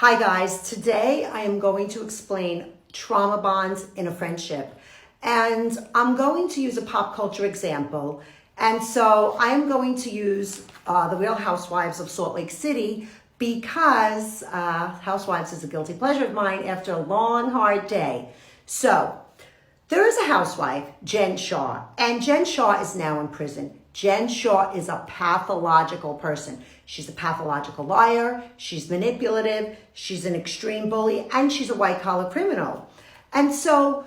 Hi guys, today I am going to explain trauma bonds in a friendship. And I'm going to use a pop culture example. And so I am going to use The Real Housewives of Salt Lake City because Housewives is a guilty pleasure of mine after a long, hard day. So there is a housewife, Jen Shah, and Jen Shah is now in prison. Jen Shah is a pathological person. She's a pathological liar, she's manipulative, she's an extreme bully, and she's a white-collar criminal. And so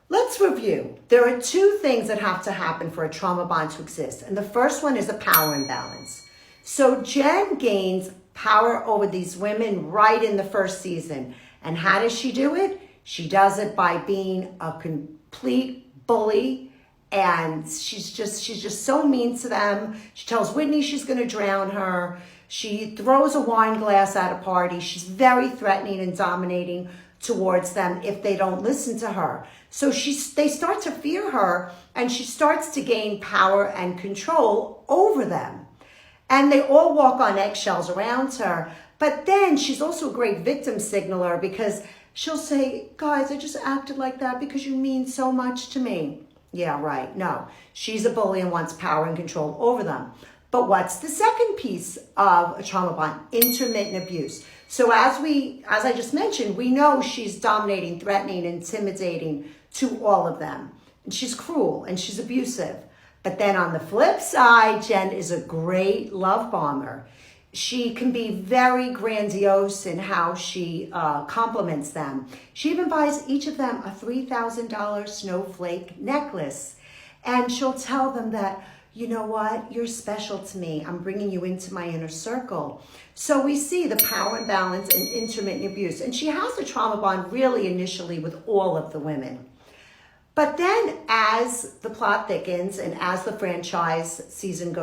let's review. There are two things that have to happen for a trauma bond to exist. And the first one is a power imbalance. So Jen gains power over these women right in the first season. And how does she do it? She does it by being a complete bully, and she's just so mean to them. She tells Whitney she's going to drown her. She throws a wine glass at a party. She's very threatening and dominating towards them if they don't listen to her. So they start to fear her, and she starts to gain power and control over them. And they all walk on eggshells around her. But then she's also a great victim signaler because she'll say, guys, I just acted like that because you mean so much to me. Yeah, right. No, she's a bully and wants power and control over them. But what's the second piece of a trauma bond? Intermittent abuse. So as I just mentioned, we know she's dominating, threatening, intimidating to all of them. And she's cruel and she's abusive. But then on the flip side, Jen is a great love bomber. She can be very grandiose in how she compliments them. She even buys each of them a $3,000 snowflake necklace. And she'll tell them that, you know what, you're special to me. I'm bringing you into my inner circle. So we see the power imbalance and intermittent abuse. And she has a trauma bond really initially with all of the women. But then as the plot thickens and as the franchise seasons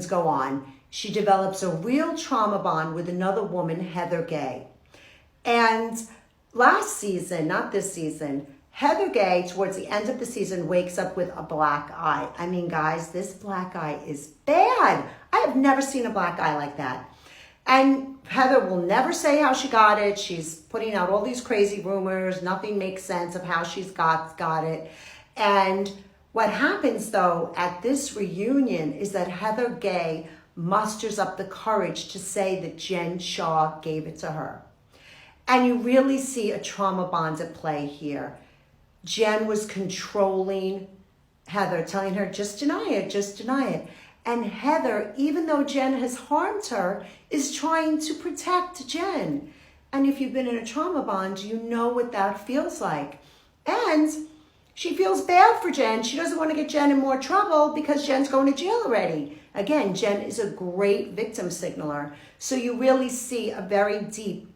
go on, she develops a real trauma bond with another woman, Heather Gay. And last season, not this season, Heather Gay, towards the end of the season, wakes up with a black eye. I mean, guys, this black eye is bad. I have never seen a black eye like that. And Heather will never say how she got it. She's putting out all these crazy rumors. Nothing makes sense of how she's got it. And what happens, though, at this reunion is that Heather Gay musters up the courage to say that Jen Shah gave it to her. And you really see a trauma bond at play here. Jen was controlling Heather, telling her, just deny it, just deny it. And Heather, even though Jen has harmed her, is trying to protect Jen. And if you've been in a trauma bond, you know what that feels like. And she feels bad for Jen. She doesn't want to get Jen in more trouble because Jen's going to jail already. Again, Jen is a great victim signaler. So you really see a very deep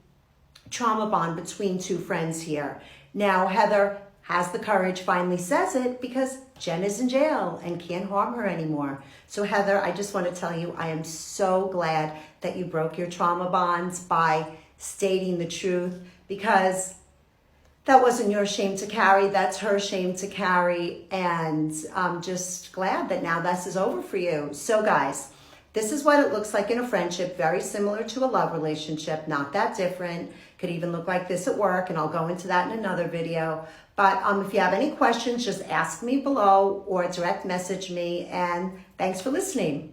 trauma bond between two friends here. Now, Heather has the courage, finally says it, because Jen is in jail and can't harm her anymore. So Heather, I just want to tell you, I am so glad that you broke your trauma bonds by stating the truth, because that wasn't your shame to carry, that's her shame to carry. And I'm just glad that now this is over for you. So guys, this is what it looks like in a friendship, very similar to a love relationship, not that different. Could even look like this at work, and I'll go into that in another video. But if you have any questions, just ask me below or direct message me. And thanks for listening.